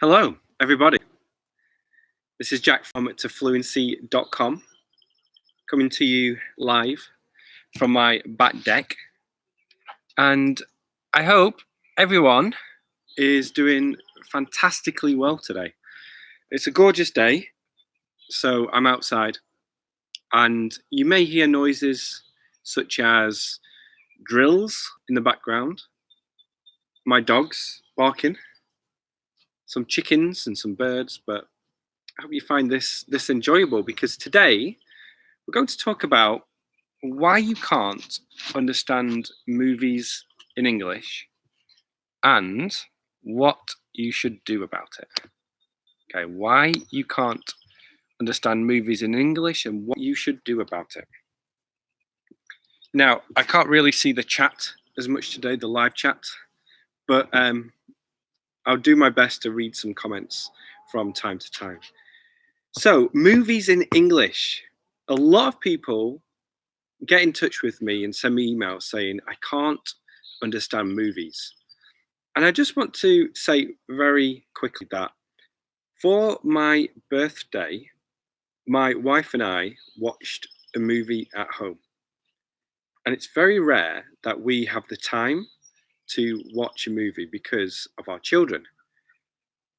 Hello, everybody. This is Jack from Fluency.com, coming to you live from my back deck. And I hope everyone is doing fantastically well today. It's a gorgeous day, so I'm outside, and you may hear noises such as drills in the background, my dogs barking, some chickens and some birds, but I hope you find this enjoyable, because today we're going to talk about why you can't understand movies in English and what you should do about it. Okay, why you can't understand movies in English and what you should do about it. Now, I can't really see the chat as much today, the live chat, but I'll do my best to read some comments from time to time. So, movies in English. A lot of people get in touch with me and send me emails saying, I can't understand movies. And I just want to say very quickly that for my birthday, my wife and I watched a movie at home. And it's very rare that we have the time to watch a movie because of our children.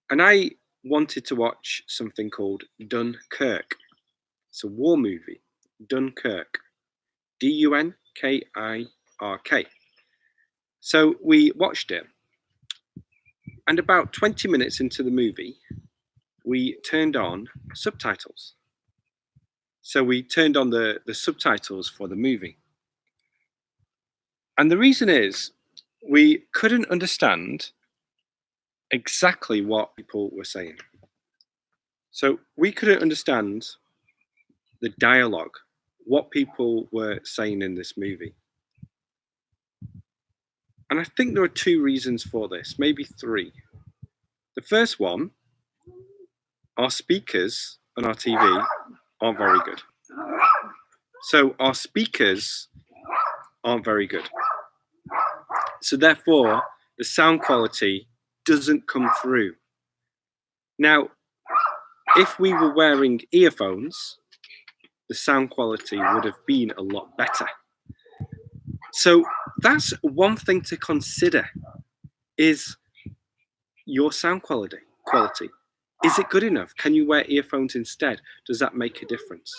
And I wanted to watch something called Dunkirk. It's a war movie, Dunkirk, Dunkirk. So we watched it, and about 20 minutes into the movie, we turned on subtitles. So we turned on the subtitles for the movie. And the reason is we couldn't understand exactly what people were saying. So we couldn't understand the dialogue, what people were saying in this movie. And I think there are two reasons for this, maybe three. The first one, our speakers on our TV aren't very good. So our speakers aren't very good. So therefore, the sound quality doesn't come through. Now, if we were wearing earphones, the sound quality would have been a lot better. So that's one thing to consider, is your sound quality. Is it good enough? Can you wear earphones instead? Does that make a difference?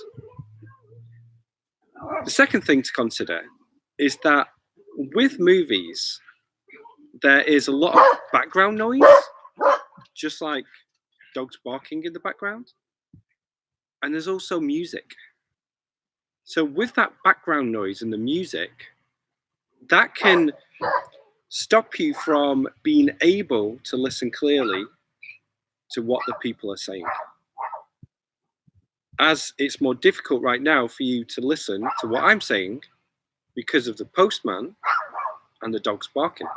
The second thing to consider is that with movies, there is a lot of background noise, just like dogs barking in the background. And there's also music. So with that background noise and the music, that can stop you from being able to listen clearly to what the people are saying. As it's more difficult right now for you to listen to what I'm saying because of the postman and the dogs barking.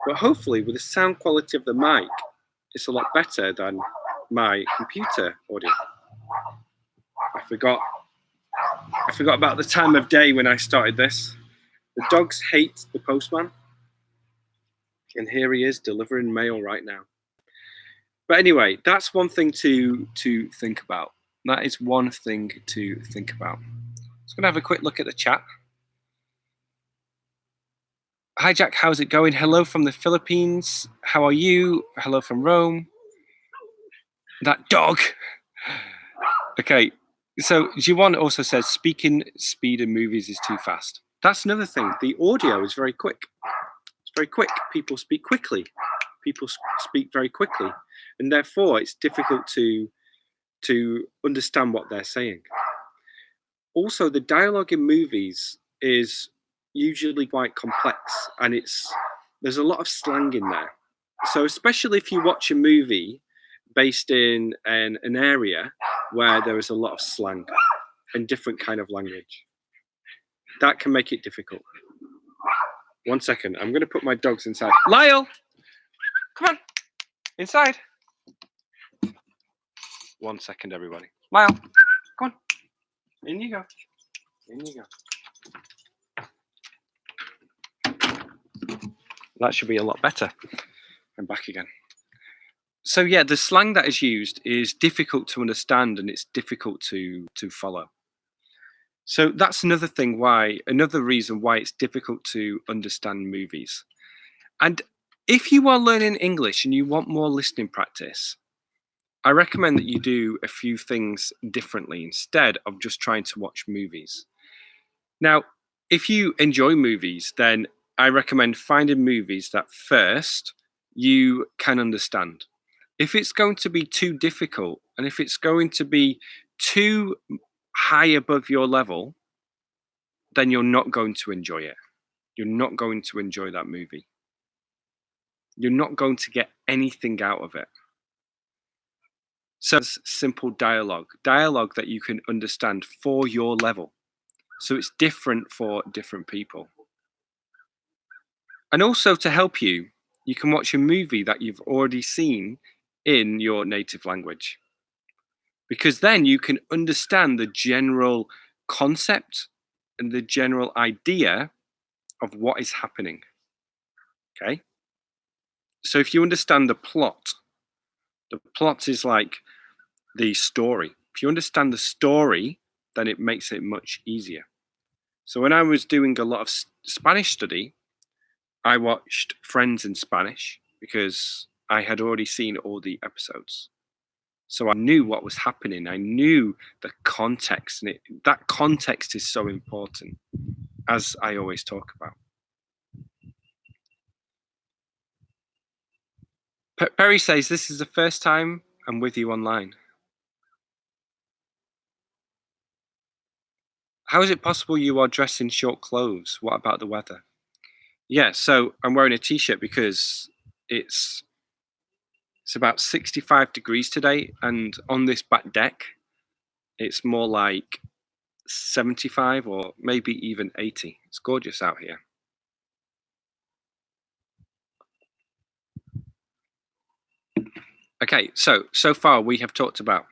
But hopefully with the sound quality of the mic, it's a lot better than my computer audio. I forgot about the time of day when I started this. The dogs hate the postman. And here he is delivering mail right now. But anyway, that's one thing to think about. That is one thing to think about. Just going to have a quick look at the chat. Hi, Jack. How's it going? Hello from the Philippines. How are you? Hello from Rome. That dog. Okay. So Jiwon also says speaking speed in movies is too fast. That's another thing. The audio is very quick. It's very quick. People speak quickly. People speak very quickly. And therefore, it's difficult to understand what they're saying. Also, the dialogue in movies is usually quite complex, and there's a lot of slang in there. So especially if you watch a movie based in an area where there is a lot of slang and different kind of language, that can make it difficult. 1 second, I'm going to put my dogs inside. Lyle, come on, inside. 1 second, everybody. Lyle, come on. In you go. In you go. That should be a lot better. I'm back again. So yeah, the slang that is used is difficult to understand and it's difficult to follow. So that's another reason why it's difficult to understand movies. And if you are learning English and you want more listening practice, I recommend that you do a few things differently instead of just trying to watch movies. Now, if you enjoy movies, then I recommend finding movies that first you can understand. If it's going to be too difficult and if it's going to be too high above your level, then you're not going to enjoy it. You're not going to enjoy that movie. You're not going to get anything out of it. So it's simple dialogue that you can understand for your level. So it's different for different people. And also to help you, you can watch a movie that you've already seen in your native language. Because then you can understand the general concept and the general idea of what is happening. Okay? So if you understand the plot is like the story. If you understand the story, then it makes it much easier. So when I was doing a lot of Spanish study, I watched Friends in Spanish because I had already seen all the episodes. So I knew what was happening. I knew the context, and that context is so important, as I always talk about. Perry says, this is the first time I'm with you online. How is it possible you are dressed in short clothes? What about the weather? Yeah, so I'm wearing a t-shirt because it's about 65 degrees today, and on this back deck, it's more like 75 or maybe even 80. It's gorgeous out here. Okay, so far we have talked about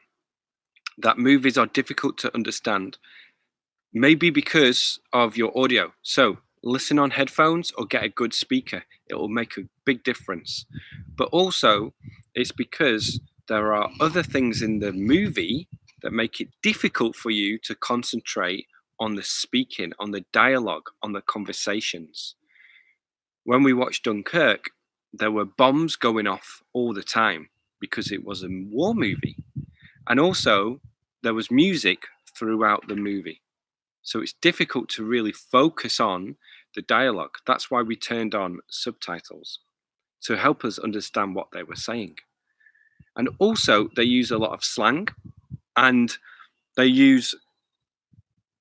that movies are difficult to understand, maybe because of your audio. So listen on headphones or get a good speaker. It will make a big difference. But also, it's because there are other things in the movie that make it difficult for you to concentrate on the speaking, on the dialogue, on the conversations. When we watched Dunkirk, there were bombs going off all the time because it was a war movie. And also, there was music throughout the movie. So it's difficult to really focus on the dialogue. That's why we turned on subtitles to help us understand what they were saying. And also, they use a lot of slang and they use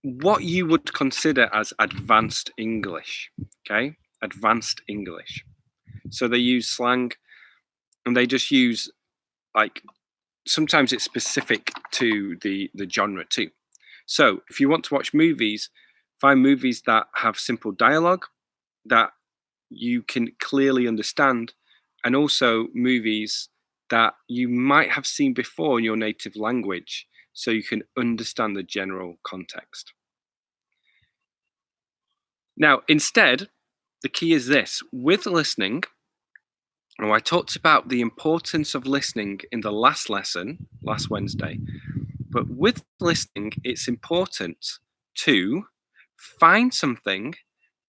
what you would consider as advanced English. Okay? Advanced English. So they use slang and they just use, like, sometimes it's specific to the genre too. So if you want to watch movies, find movies that have simple dialogue that you can clearly understand, and also movies that you might have seen before in your native language so you can understand the general context. Now, instead, the key is this. With listening, I talked about the importance of listening in the last lesson, last Wednesday, but with listening, it's important to find something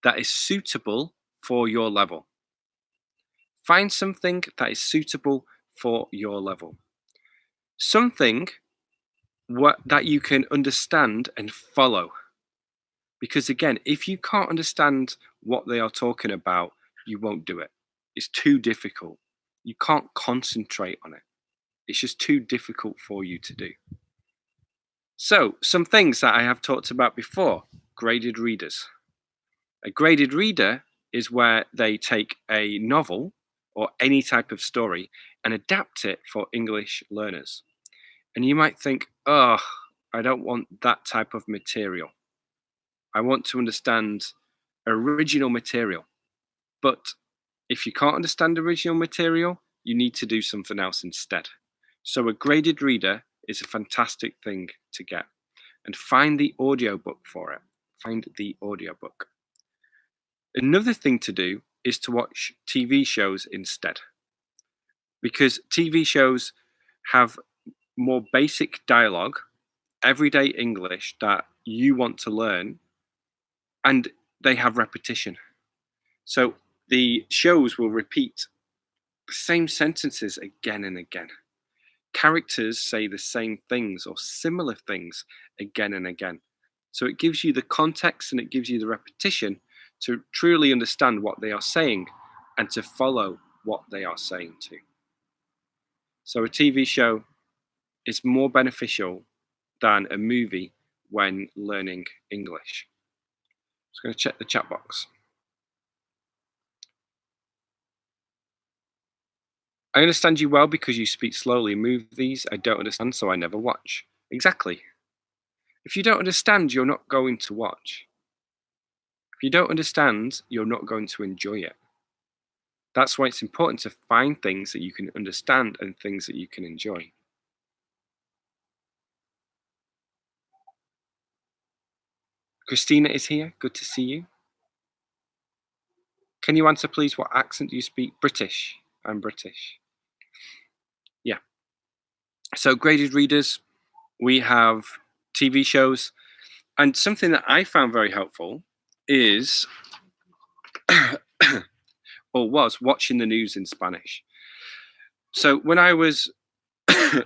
that is suitable for your level. Find something that is suitable for your level. Something that you can understand and follow. Because again, if you can't understand what they are talking about, you won't do it. It's too difficult. You can't concentrate on it. It's just too difficult for you to do. So, some things that I have talked about before, graded readers. A graded reader is where they take a novel or any type of story and adapt it for English learners. And you might think, oh, I don't want that type of material. I want to understand original material. But if you can't understand original material, you need to do something else instead. So a graded reader is a fantastic thing to get. And find the audiobook for it. Find the audiobook. Another thing to do is to watch TV shows instead. because TV shows have more basic dialogue, everyday English that you want to learn, and they have repetition. So the shows will repeat the same sentences again and again. Characters say the same things or similar things again and again. So it gives you the context and it gives you the repetition to truly understand what they are saying and to follow what they are saying too. So a TV show is more beneficial than a movie when learning English. Just going to check the chat box. I understand you well because you speak slowly. Movies I don't understand, so I never watch. Exactly. If you don't understand, you're not going to watch. If you don't understand, you're not going to enjoy it. That's why it's important to find things that you can understand and things that you can enjoy. Christina is here. Good to see you. Can you answer, please, what accent do you speak? British. I'm British. Yeah. So graded readers, we have TV shows, and something that I found very helpful is, or was, watching the news in Spanish. So when I was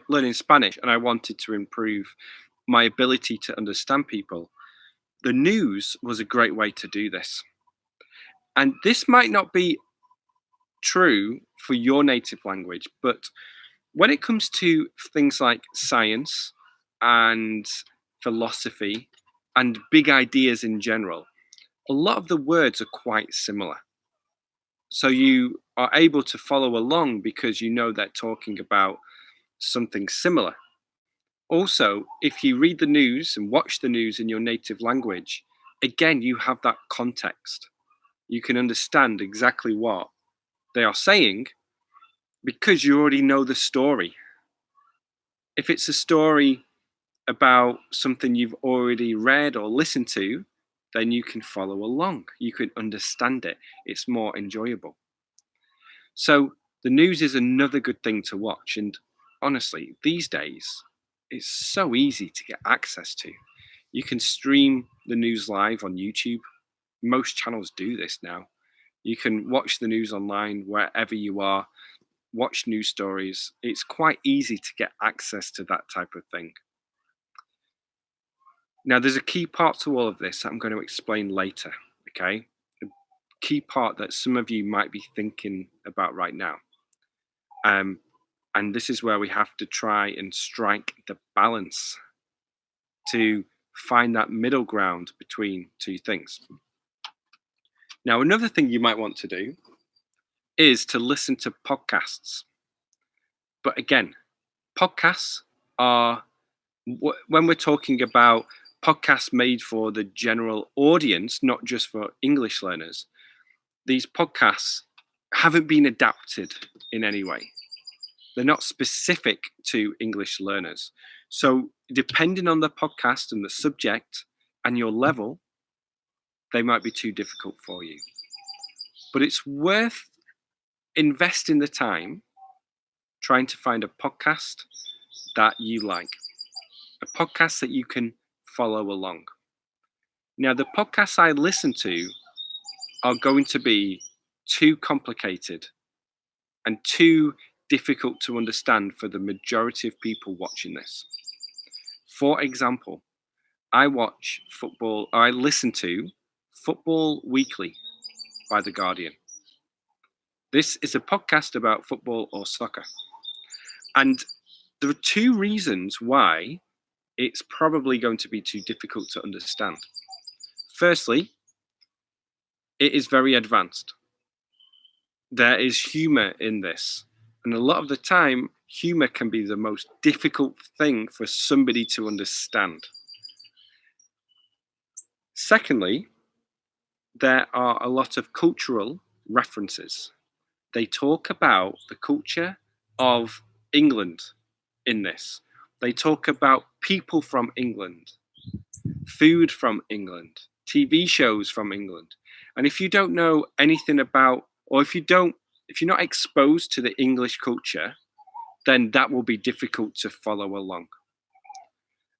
learning Spanish and I wanted to improve my ability to understand people, the news was a great way to do this. And this might not be true for your native language, but when it comes to things like science and philosophy and big ideas in general, a lot of the words are quite similar. So you are able to follow along because you know they're talking about something similar. Also, if you read the news and watch the news in your native language, again, you have that context. You can understand exactly what they are saying because you already know the story. If it's a story about something you've already read or listened to, then you can follow along. You can understand it. It's more enjoyable. So the news is another good thing to watch. And honestly, these days, it's so easy to get access to. You can stream the news live on YouTube. Most channels do this now. You can watch the news online wherever you are, watch news stories. It's quite easy to get access to that type of thing. Now, there's a key part to all of this that I'm going to explain later, okay? A key part that some of you might be thinking about right now. And this is where we have to try and strike the balance to find that middle ground between two things. Now, another thing you might want to do is to listen to podcasts. But again, podcasts are, when we're talking about podcasts made for the general audience, not just for English learners, these podcasts haven't been adapted in any way. They're not specific to English learners. So depending on the podcast and the subject and your level, they might be too difficult for you. But it's worth investing the time trying to find a podcast that you like, a podcast that you can follow along. Now, the podcasts I listen to are going to be too complicated and too difficult to understand for the majority of people watching this. For example, I listen to Football Weekly by The Guardian. This is a podcast about football or soccer. And there are two reasons why it's probably going to be too difficult to understand. Firstly, it is very advanced. There is humor in this. And a lot of the time, humor can be the most difficult thing for somebody to understand. Secondly, there are a lot of cultural references. They talk about the culture of England in this. They talk about people from England, food from England, TV shows from England. And if you don't know anything about, or if you don't if you're not exposed to the English culture, then that will be difficult to follow along.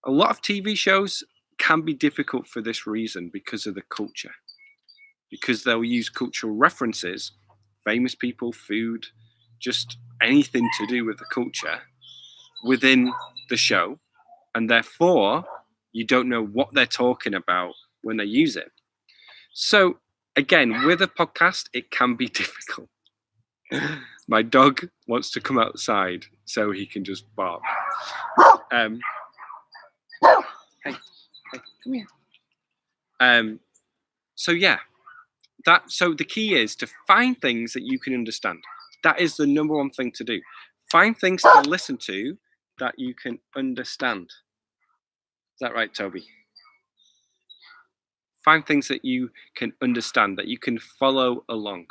A lot of TV shows can be difficult for this reason because of the culture, because they'll use cultural references, famous people, food, just anything to do with the culture within the show, and therefore you don't know what they're talking about when they use it. So again, with a podcast, it can be difficult. My dog wants to come outside so he can just bark. Hey, come here. So yeah, so the key is to find things that you can understand. That is the number one thing to do. Find things to listen to that you can understand. Is that right, Toby? Find things that you can understand, that you can follow along,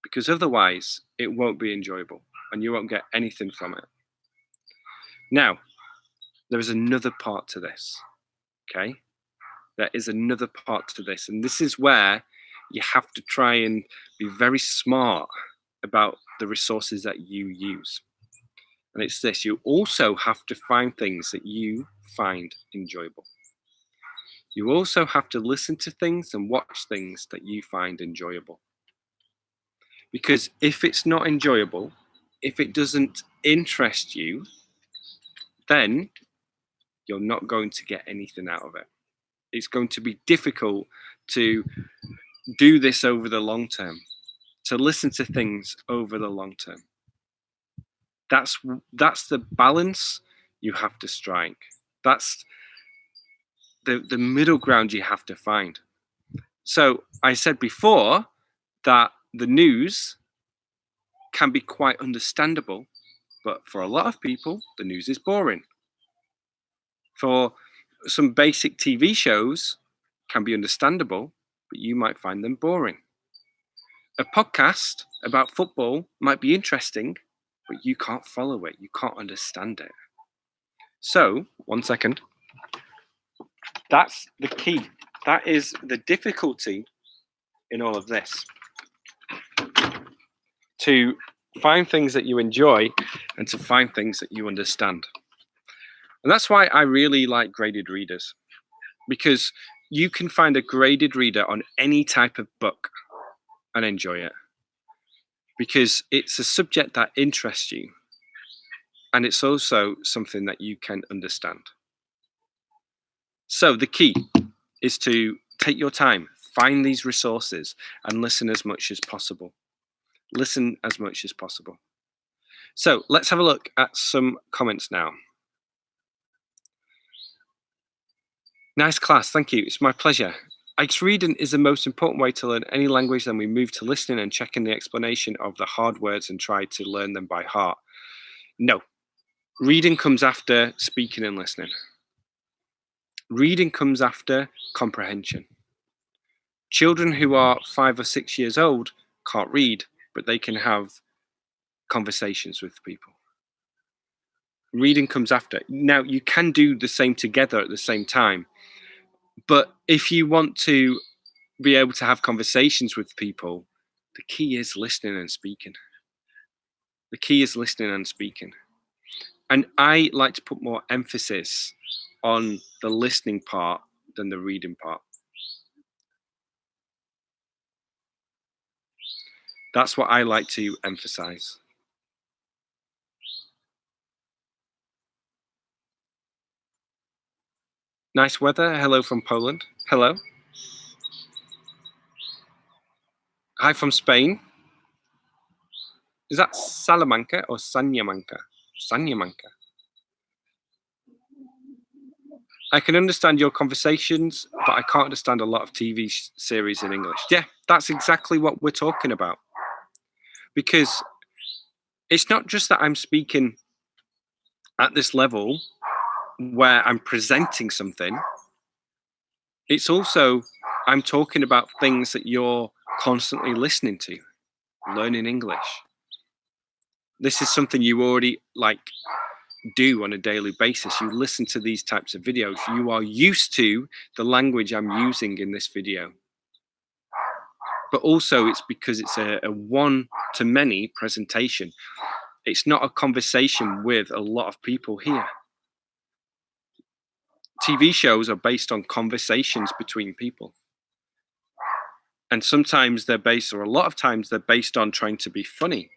because otherwise it won't be enjoyable and you won't get anything from it. Now, there is another part to this, okay? There is another part to this, and this is where you have to try and be very smart about the resources that you use. And it's this: you also have to find things that you find enjoyable. You also have to listen to things and watch things that you find enjoyable. Because if it's not enjoyable, if it doesn't interest you, then you're not going to get anything out of it. It's going to be difficult to do this over the long term, to listen to things over the long term. That's the balance you have to strike. That's the middle ground you have to find. So I said before that the news can be quite understandable, but for a lot of people, the news is boring. For some basic TV shows can be understandable, but you might find them boring. A podcast about football might be interesting, but you can't follow it. You can't understand it. So, one second. That's the key. That is the difficulty in all of this. To find things that you enjoy and to find things that you understand. And that's why I really like graded readers, because you can find a graded reader on any type of book and enjoy it, because it's a subject that interests you and it's also something that you can understand. So the key is to take your time, find these resources and listen as much as possible. Listen as much as possible. So let's have a look at some comments now. Nice class, thank you. It's my pleasure. I guess reading is the most important way to learn any language. Then we move to listening and checking the explanation of the hard words and try to learn them by heart. No, reading comes after speaking and listening. Reading comes after comprehension. Children who are 5 or 6 years old can't read, but they can have conversations with people. Reading comes after. Now, you can do the same together at the same time, but if you want to be able to have conversations with people, the key is listening and speaking. The key is listening and speaking. And I like to put more emphasis on the listening part than the reading part. That's what I like to emphasize. Nice weather. Hello from Poland. Hello. Hi from Spain. Is that Salamanca or Sanyamanca? Sanyamanca. I can understand your conversations, but I can't understand a lot of TV series in English. Yeah, that's exactly what we're talking about. Because it's not just that I'm speaking at this level where I'm presenting something. It's also I'm talking about things that you're constantly listening to, learning English. This is something you already do on a daily basis. You listen to these types of videos. You are used to the language I'm using in this video. but also it's because it's a one-to-many presentation. It's not a conversation with a lot of people here. TV shows are based on conversations between people. And sometimes they're based, or a lot of times they're based on trying to be funny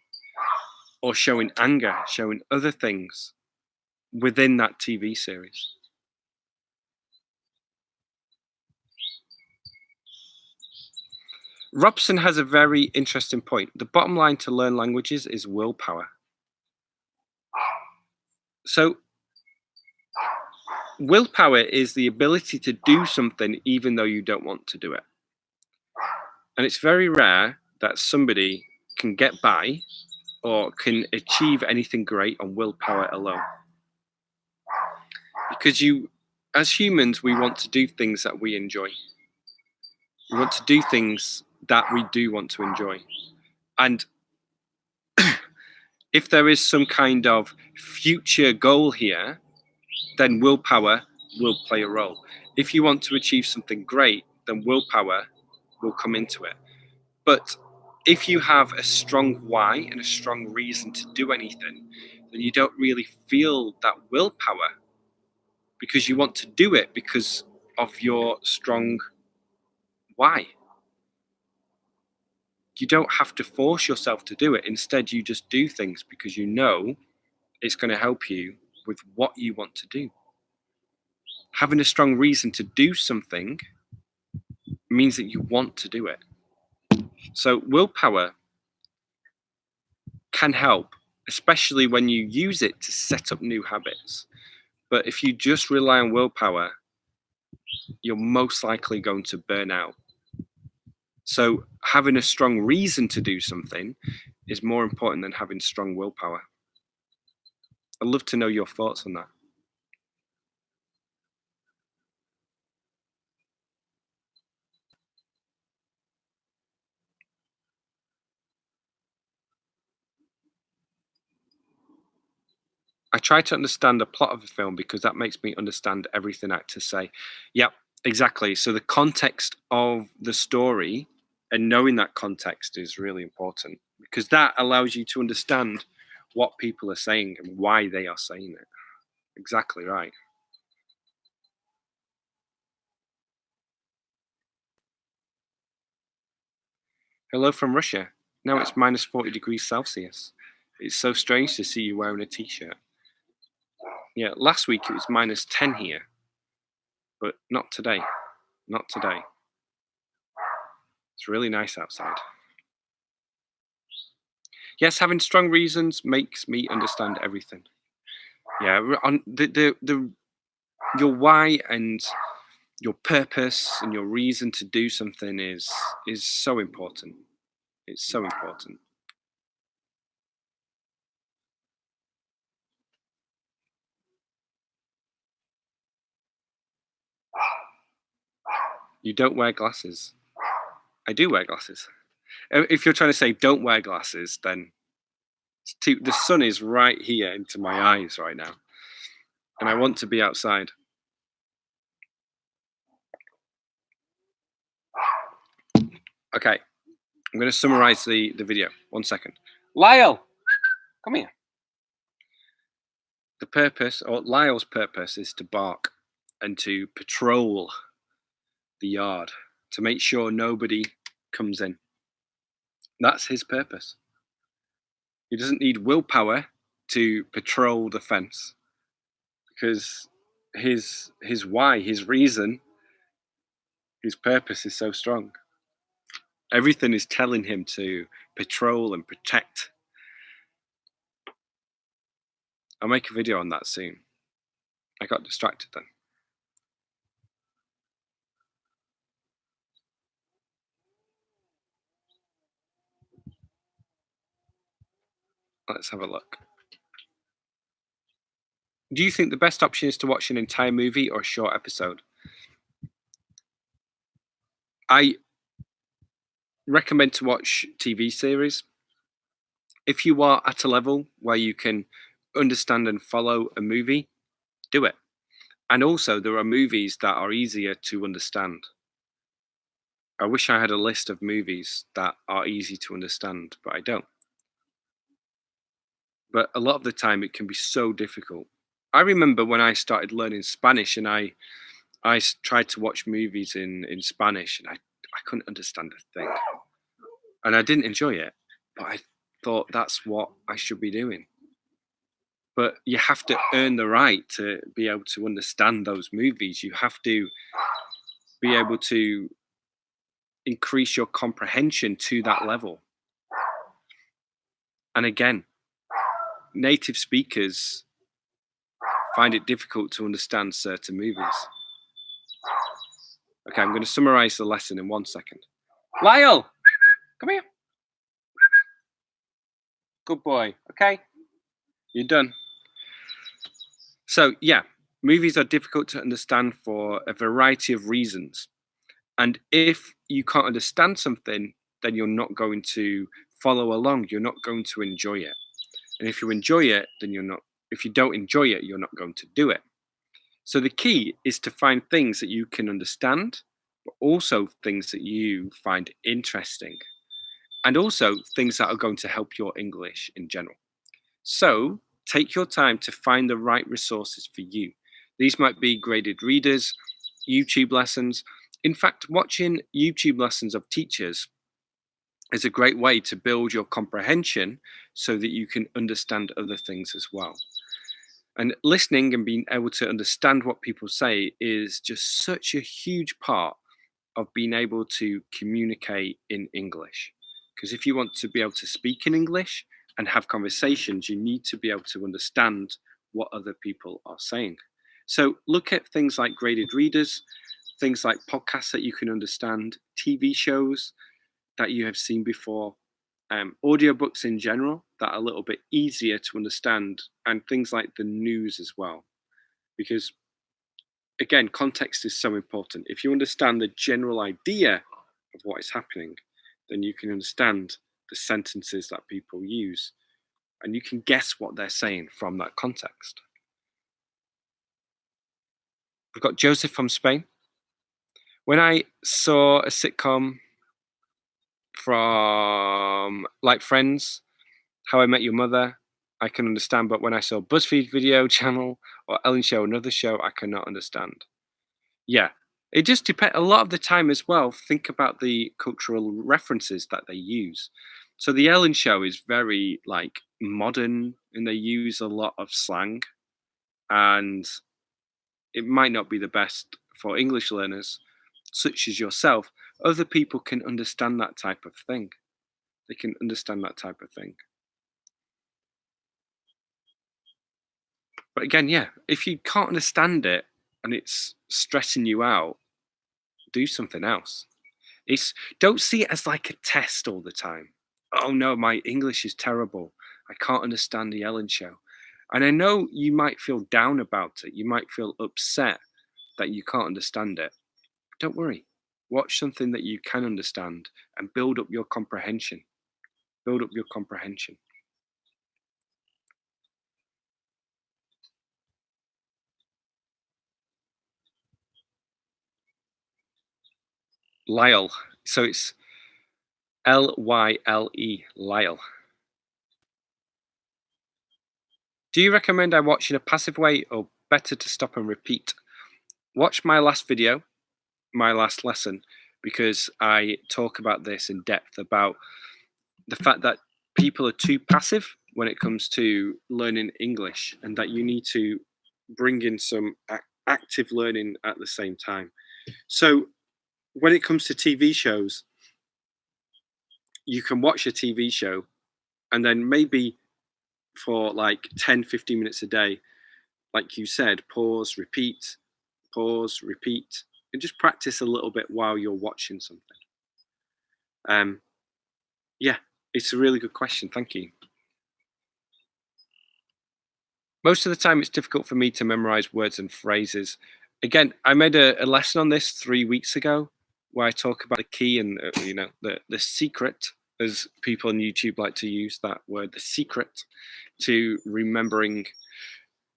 or showing anger, showing other things within that TV series. Robson has a very interesting point. The bottom line to learn languages is willpower. So willpower is the ability to do something even though you don't want to do it. And it's very rare that somebody can get by or can achieve anything great on willpower alone. Because as humans, we want to do things that we enjoy. We want to do things that we do want to enjoy. And if there is some kind of future goal here, then willpower will play a role. If you want to achieve something great, then willpower will come into it. But if you have a strong why and a strong reason to do anything, then you don't really feel that willpower because you want to do it because of your strong why. You don't have to force yourself to do it. Instead, you just do things because you know it's going to help you with what you want to do. Having a strong reason to do something means that you want to do it. So willpower can help, especially when you use it to set up new habits. But if you just rely on willpower, you're most likely going to burn out. So having a strong reason to do something is more important than having strong willpower. I'd love to know your thoughts on that. I try to understand the plot of a film because that makes me understand everything actors say. Yep, exactly. So the context of the story and knowing that context is really important because that allows you to understand what people are saying and why they are saying it. Exactly right. Hello from Russia. Now it's minus 40 degrees Celsius. It's so strange to see you wearing a t-shirt. Yeah, last week it was minus 10 here, but not today. Not today. It's really nice outside. Yes, having strong reasons makes me understand everything. Yeah, on your why and your purpose and your reason to do something is so important. It's so important. You don't wear glasses. I do wear glasses. If you're trying to say don't wear glasses, then the sun is right here into my eyes right now, and I want to be outside. Okay, I'm going to summarize the video. 1 second. Lyle, come here. The purpose, or Lyle's purpose, is to bark and to patrol the yard to make sure nobody comes in. That's his purpose. He doesn't need willpower to patrol the fence because his why, his reason, his purpose is so strong. Everything is telling him to patrol and protect. I'll make a video on that soon. I got distracted then. Let's have a look. Do you think the best option is to watch an entire movie or a short episode? I recommend to watch TV series. If you are at a level where you can understand and follow a movie, do it. And also, there are movies that are easier to understand. I wish I had a list of movies that are easy to understand, but I don't. But a lot of the time, it can be so difficult. I remember when I started learning Spanish, and I tried to watch movies in Spanish, and I couldn't understand a thing, and I didn't enjoy it. But I thought that's what I should be doing. But you have to earn the right to be able to understand those movies. You have to be able to increase your comprehension to that level. And again, native speakers find it difficult to understand certain movies. Okay, I'm going to summarize the lesson in 1 second. Lyle, come here. Good boy. Okay, you're done. So yeah, movies are difficult to understand for a variety of reasons. And if you can't understand something, then you're not going to follow along. You're not going to enjoy it. And if you enjoy it, then you're not, if you don't enjoy it, you're not going to do it. So the key is to find things that you can understand, but also things that you find interesting, and also things that are going to help your English in general. So take your time to find the right resources for you. These might be graded readers, YouTube lessons. In fact, watching YouTube lessons of teachers is a great way to build your comprehension so that you can understand other things as well. And listening and being able to understand what people say is just such a huge part of being able to communicate in English. Because if you want to be able to speak in English and have conversations, you need to be able to understand what other people are saying. So look at things like graded readers, things like podcasts that you can understand, TV shows that you have seen before, audiobooks in general that are a little bit easier to understand, and things like the news as well. Because again, context is so important. If you understand the general idea of what is happening, then you can understand the sentences that people use, and you can guess what they're saying from that context. We've got Joseph from Spain. When I saw a sitcom from like Friends, How I Met Your Mother, I can understand, but when I saw BuzzFeed video channel or Ellen Show, another show, I cannot understand. Yeah, it just depends. A lot of the time as well, think about the cultural references that they use. So the Ellen Show is very like modern, and they use a lot of slang, and it might not be the best for English learners, such as yourself. Other people can understand that type of thing. They can understand that type of thing. But again, yeah, if you can't understand it and it's stressing you out, do something else. Don't see it as like a test all the time. Oh no, my English is terrible. I can't understand the Ellen Show. And I know you might feel down about it. You might feel upset that you can't understand it. Don't worry. Watch something that you can understand and build up your comprehension. Build up your comprehension. Lyle. So it's Lyle, Lyle. Do you recommend I watch in a passive way, or better to stop and repeat? Watch my last video, my last lesson, because I talk about this in depth, about the fact that people are too passive when it comes to learning English, and that you need to bring in some active learning at the same time. So when it comes to TV shows, you can watch a TV show and then maybe for like 10-15 minutes a day, like you said, pause, repeat, and just practice a little bit while you're watching something. Yeah, it's a really good question. Thank you. Most of the time, it's difficult for me to memorize words and phrases. Again, I made a lesson on this 3 weeks ago, where I talk about the key and the secret, as people on YouTube like to use that word, the secret to remembering,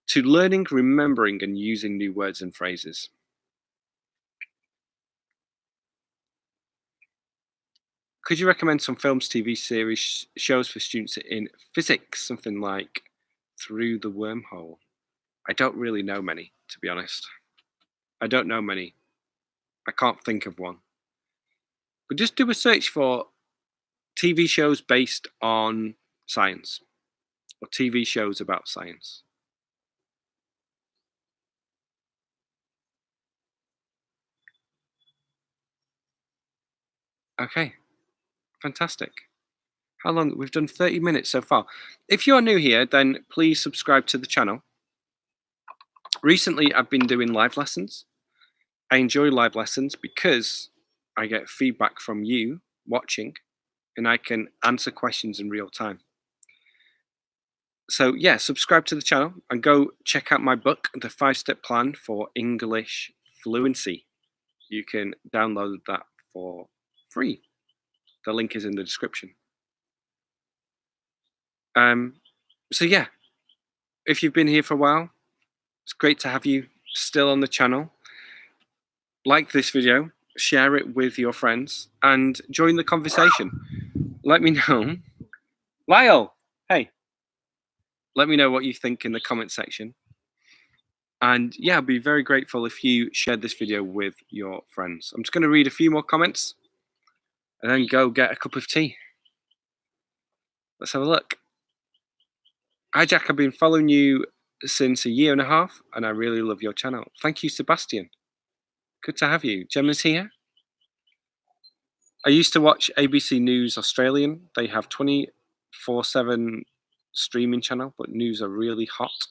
to learning, remembering, and using new words and phrases. Could you recommend some films, TV series, shows for students in physics? Something like Through the Wormhole. I don't really know many, to be honest. I don't know many. I can't think of one. But just do a search for TV shows based on science or TV shows about science. Okay, fantastic. How long? We've done 30 minutes so far. If you're new here, then please subscribe to the channel. Recently, I've been doing live lessons. I enjoy live lessons because I get feedback from you watching and I can answer questions in real time. So yeah, subscribe to the channel and go check out my book, The 5-Step Plan for English Fluency. You can download that for free. The link is in the description. So yeah, if you've been here for a while, it's great to have you still on the channel. Like this video, share it with your friends, and join the conversation. Let me know. Lyle, hey. Let me know what you think in the comment section. And yeah, I'd be very grateful if you shared this video with your friends. I'm just going to read a few more comments and then go get a cup of tea. Let's have a look. Hi Jack, I've been following you since 1.5 years and I really love your channel. Thank you, Sebastian. Good to have you. Gemma's here. I used to watch ABC News Australian. They have 24/7 streaming channel, but news are really hot.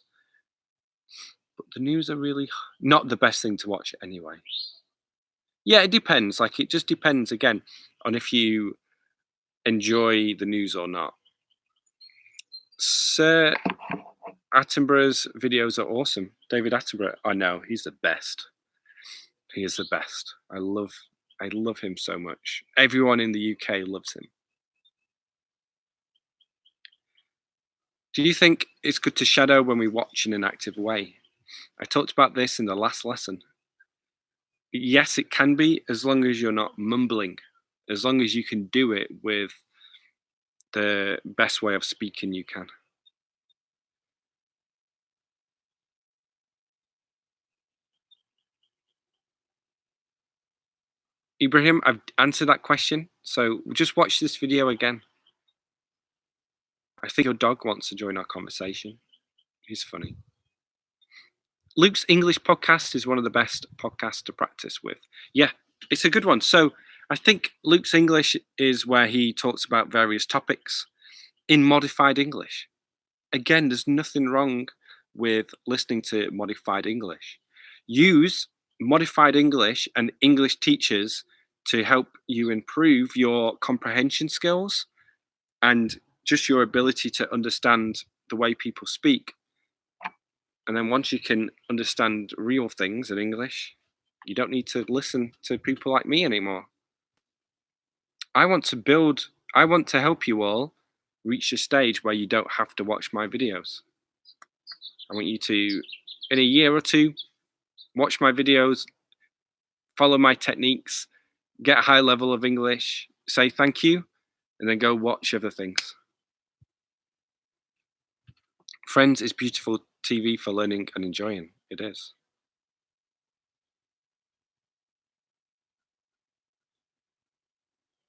But the news are really not the best thing to watch anyway. Yeah, it depends. Like, it just depends, again, on if you enjoy the news or not. Sir Attenborough's videos are awesome. David Attenborough, I know, he's the best. He is the best. I love him so much. Everyone in the UK loves him. Do you think it's good to shadow when we watch in an active way? I talked about this in the last lesson. Yes, it can be, as long as you're not mumbling, as long as you can do it with the best way of speaking you can. Ibrahim, I've answered that question, so just watch this video again. I think your dog wants to join our conversation. He's funny. Luke's English podcast is one of the best podcasts to practice with. Yeah, it's a good one. So I think Luke's English is where he talks about various topics in modified English. Again, there's nothing wrong with listening to modified English. Use modified English and English teachers to help you improve your comprehension skills and just your ability to understand the way people speak. And then once you can understand real things in English, you don't need to listen to people like me anymore. I want to help you all reach a stage where you don't have to watch my videos. I want you to, in 1 year or 2, watch my videos, follow my techniques, get a high level of English, say thank you, and then go watch other things. Friends is beautiful TV for learning and enjoying. It is.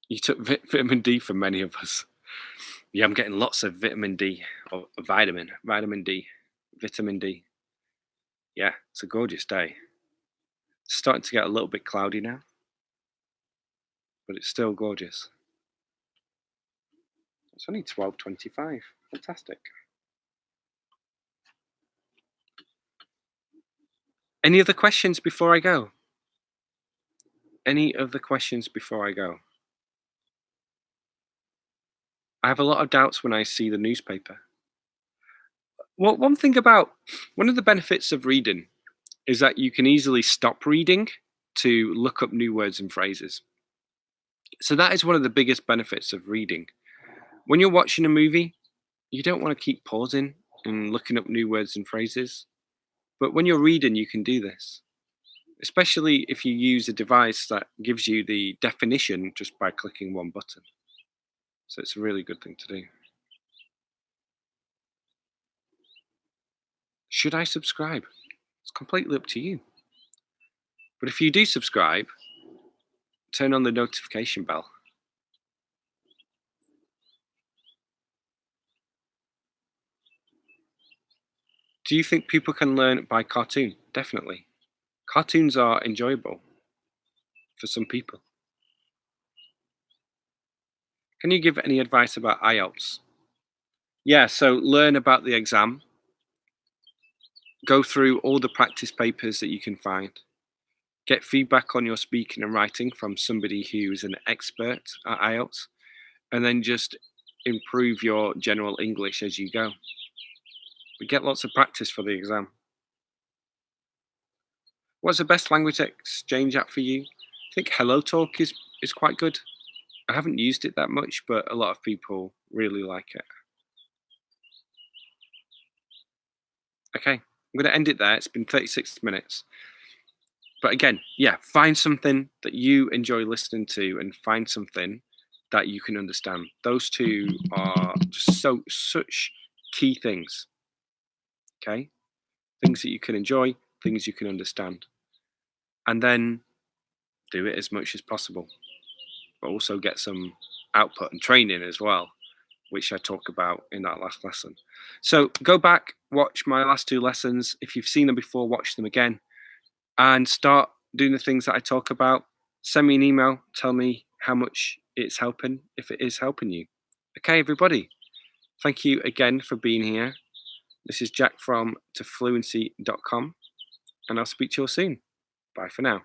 You took vitamin D for many of us. Yeah, I'm getting lots of vitamin D, or vitamin D. Yeah, it's a gorgeous day. It's starting to get a little bit cloudy now, but it's still gorgeous. It's only 12:25. Fantastic. Any other questions before I go? Any other questions before I go? I have a lot of doubts when I see the newspaper. Well, one of the benefits of reading is that you can easily stop reading to look up new words and phrases. So that is one of the biggest benefits of reading. When you're watching a movie, you don't want to keep pausing and looking up new words and phrases. But when you're reading, you can do this, especially if you use a device that gives you the definition just by clicking one button. So it's a really good thing to do. Should I subscribe? It's completely up to you. But if you do subscribe, turn on the notification bell. Do you think people can learn by cartoon? Definitely. Cartoons are enjoyable for some people. Can you give any advice about IELTS? Yeah, so learn about the exam. Go through all the practice papers that you can find. Get feedback on your speaking and writing from somebody who's an expert at IELTS. And then just improve your general English as you go. But get lots of practice for the exam. What's the best language exchange app for you? I think HelloTalk is quite good. I haven't used it that much, but a lot of people really like it. Okay, I'm going to end it there. It's been 36 minutes. But again, yeah, find something that you enjoy listening to and find something that you can understand. Those two are just such key things. Okay? Things that you can enjoy, things you can understand. And then do it as much as possible. But also get some output and training as well, which I talk about in that last lesson. So go back, watch my last two lessons. If you've seen them before, watch them again and start doing the things that I talk about. Send me an email, tell me how much it's helping, if it is helping you. Okay, everybody. Thank you again for being here. This is Jack from fluency.com, and I'll speak to you all soon. Bye for now.